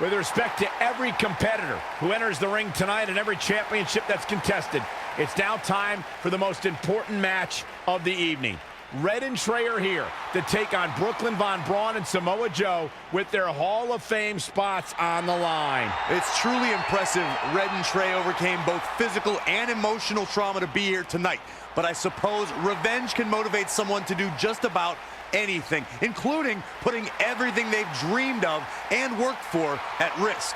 With respect to every competitor who enters the ring tonight and every championship that's contested, it's now time for the most important match of the evening. Red and Trey are here to take on Brooklyn Von Braun and Samoa Joe with their Hall of Fame spots on the line. It's truly impressive. Red and Trey overcame both physical and emotional trauma to be here tonight. But I suppose revenge can motivate someone to do just about anything, including putting everything they've dreamed of and worked for at risk.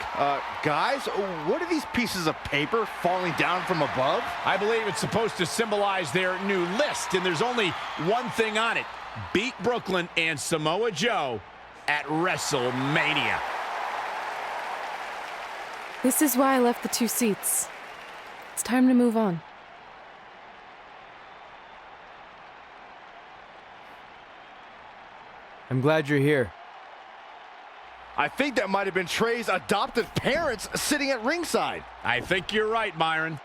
Guys, what are these pieces of paper falling down from above? I believe it's supposed to symbolize their new list, and there's only one thing on it. Beat Brooklyn and Samoa Joe at WrestleMania. This is why I left the 2 seats. It's time to move on. I'm glad you're here. I think that might have been Trey's adoptive parents sitting at ringside. I think you're right, Myron.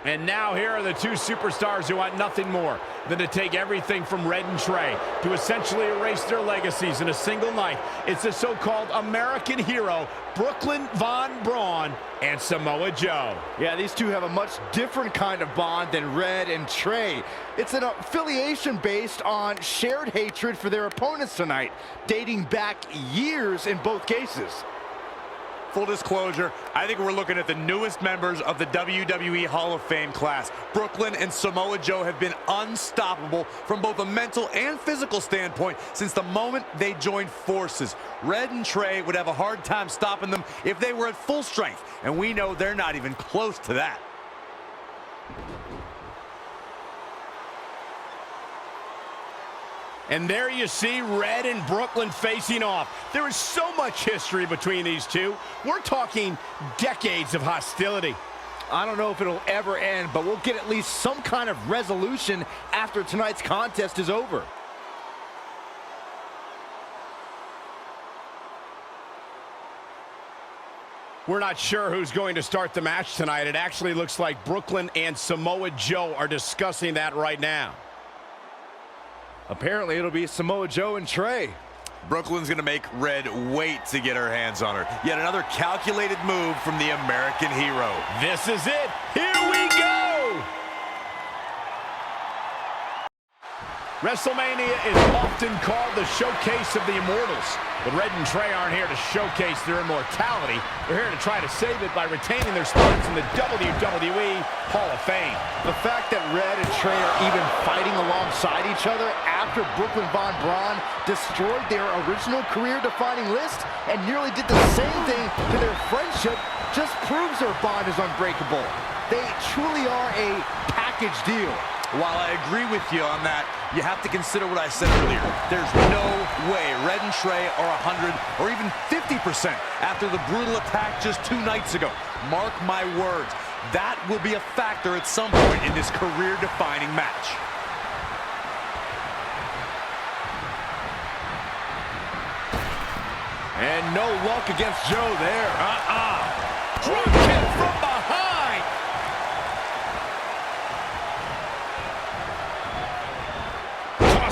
And now here are the 2 superstars who want nothing more than to take everything from Red and Trey to essentially erase their legacies in a single night. It's the so-called American hero, Brooklyn Von Braun and Samoa Joe. Yeah, these two have a much different kind of bond than Red and Trey. It's an affiliation based on shared hatred for their opponents tonight, dating back years in both cases. Full disclosure, I think we're looking at the newest members of the WWE Hall of Fame class. Brooklyn and Samoa Joe have been unstoppable from both a mental and physical standpoint since the moment they joined forces. Red and Trey would have a hard time stopping them if they were at full strength, and we know they're not even close to that. And there you see Red and Brooklyn facing off. There is so much history between these two. We're talking decades of hostility. I don't know if it'll ever end, but we'll get at least some kind of resolution after tonight's contest is over. We're not sure who's going to start the match tonight. It actually looks like Brooklyn and Samoa Joe are discussing that right now. Apparently, it'll be Samoa Joe and Trey. Brooklyn's gonna make Red wait to get her hands on her. Yet another calculated move from the American hero. This is it. Here we go. WrestleMania is often called the showcase of the immortals. But Red and Trey aren't here to showcase their immortality. They're here to try to save it by retaining their spots in the WWE Hall of Fame. The fact that Red and Trey are even fighting alongside each other after Brooklyn Von Braun destroyed their original career-defining list and nearly did the same thing to their friendship just proves their bond is unbreakable. They truly are a package deal. While I agree with you on that, you have to consider what I said earlier. There's no way Red and Trey are 100 or even 50% after the brutal attack just 2 nights ago. Mark my words, that will be a factor at some point in this career-defining match. And no luck against Joe there. Drop kick from behind.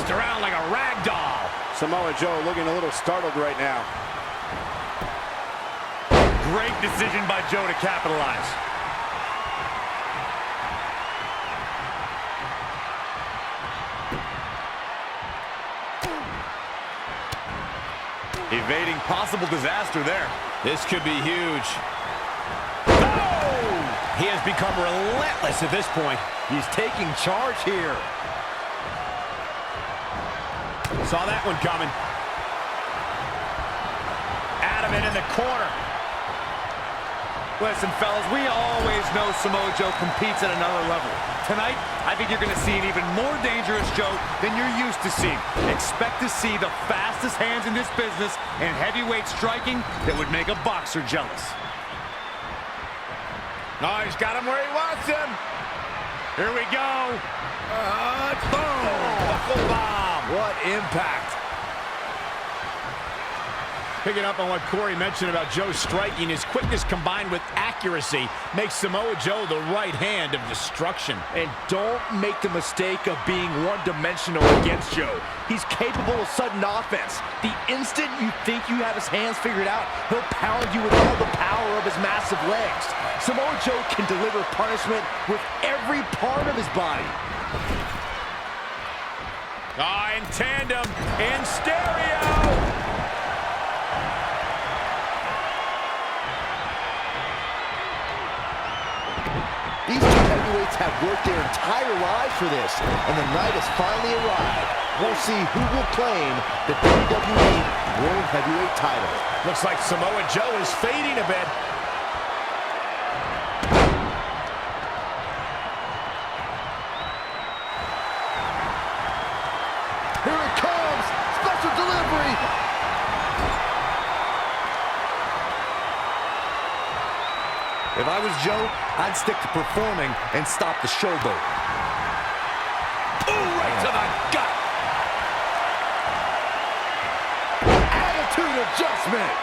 Around like a rag doll. Samoa Joe looking a little startled right now. Great decision by Joe to capitalize. Evading possible disaster there. This could be huge. Oh! He has become relentless at this point. He's taking charge here. Saw that one coming. Adamant in the corner. Listen, fellas, we always know Samoa Joe competes at another level. Tonight, I think you're going to see an even more dangerous Joe than you're used to seeing. Expect to see the fastest hands in this business and heavyweight striking that would make a boxer jealous. Oh, he's got him where he wants him. Here we go. Boom! Buckle bomb. What impact. Picking up on what Corey mentioned about Joe striking, his quickness combined with accuracy makes Samoa Joe the right hand of destruction. And don't make the mistake of being one-dimensional against Joe. He's capable of sudden offense. The instant you think you have his hands figured out, he'll pound you with all the power of his massive legs. Samoa Joe can deliver punishment with every part of his body. In tandem, in stereo. These two heavyweights have worked their entire lives for this, and the night has finally arrived. We'll see who will claim the WWE World Heavyweight title. Looks like Samoa Joe is fading a bit. Here it comes! Special delivery! If I was Joe, I'd stick to performing and stop the showboat. Ooh, right to the gut. Attitude adjustment!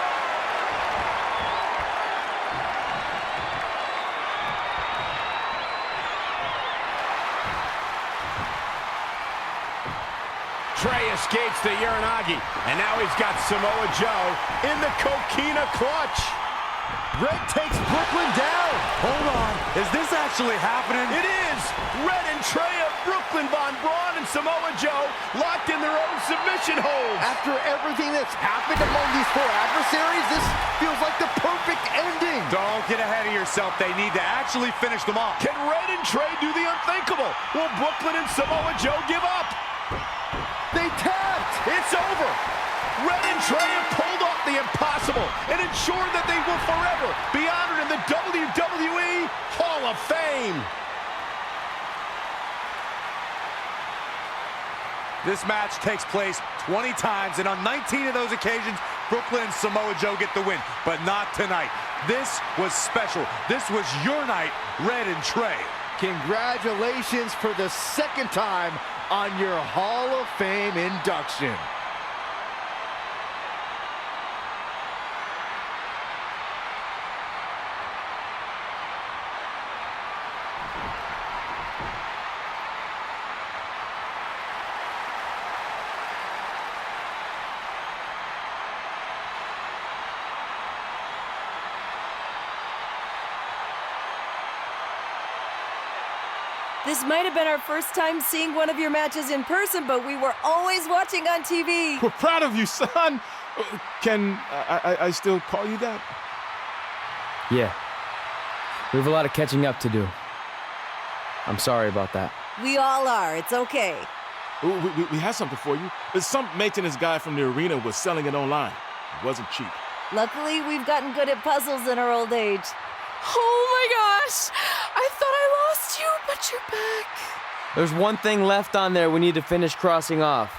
Trey escapes the Uranagi, and now he's got Samoa Joe in the coquina clutch. Red takes Brooklyn down. Hold on, is this actually happening? It is! Red and Trey of Brooklyn, Von Braun and Samoa Joe locked in their own submission holds. After everything that's happened among these four adversaries, this feels like the perfect ending. Don't get ahead of yourself. They need to actually finish them off. Can Red and Trey do the unthinkable? Will Brooklyn and Samoa Joe give up? They tapped. It's over. Red and Trey have pulled off the impossible and ensured that they will forever be honored in the WWE Hall of Fame. This match takes place 20 times, and on 19 of those occasions, Brooklyn and Samoa Joe get the win, but not tonight. This was special. This was your night, Red and Trey. Congratulations for the second time on your Hall of Fame induction. This might have been our first time seeing one of your matches in person, but we were always watching on TV. We're proud of you, son. Can I still call you that? Yeah. We have a lot of catching up to do. I'm sorry about that. We all are. It's okay. We have something for you. Some maintenance guy from the arena was selling it online. It wasn't cheap. Luckily, we've gotten good at puzzles in our old age. Oh my gosh! I thought I lost you, but you're back. There's one thing left on there we need to finish crossing off.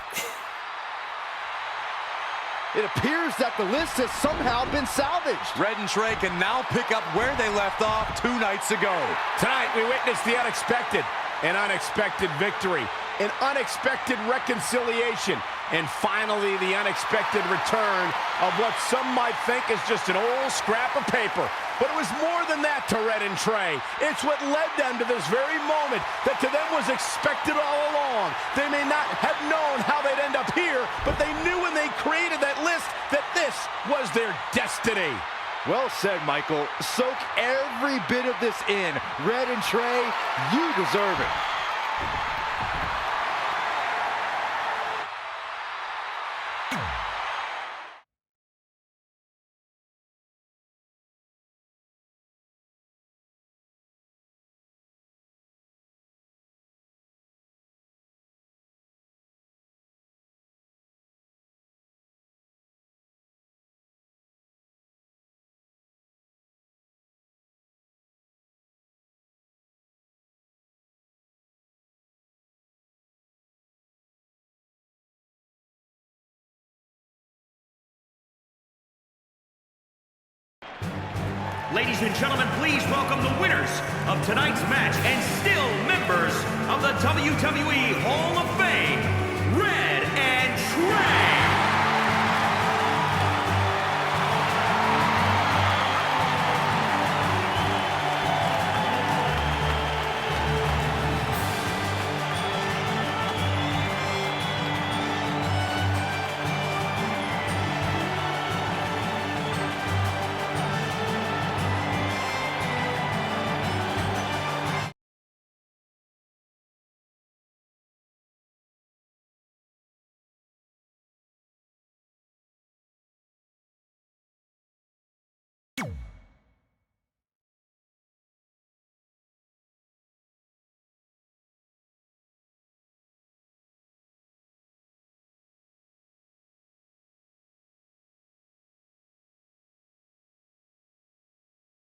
It appears that the list has somehow been salvaged. Red and Trey can now pick up where they left off 2 nights ago. Tonight, we witnessed the unexpected, an unexpected victory, an unexpected reconciliation, and finally the unexpected return of what some might think is just an old scrap of paper. But it was more than that to Red and Trey. It's what led them to this very moment that to them was expected all along. They may not have known how they'd end up here, but they knew when they created that list that this was their destiny. Well said, Michael. Soak every bit of this in. Red and Trey, you deserve it. Ladies and gentlemen, please welcome the winners of tonight's match and still members of the WWE Hall of Fame.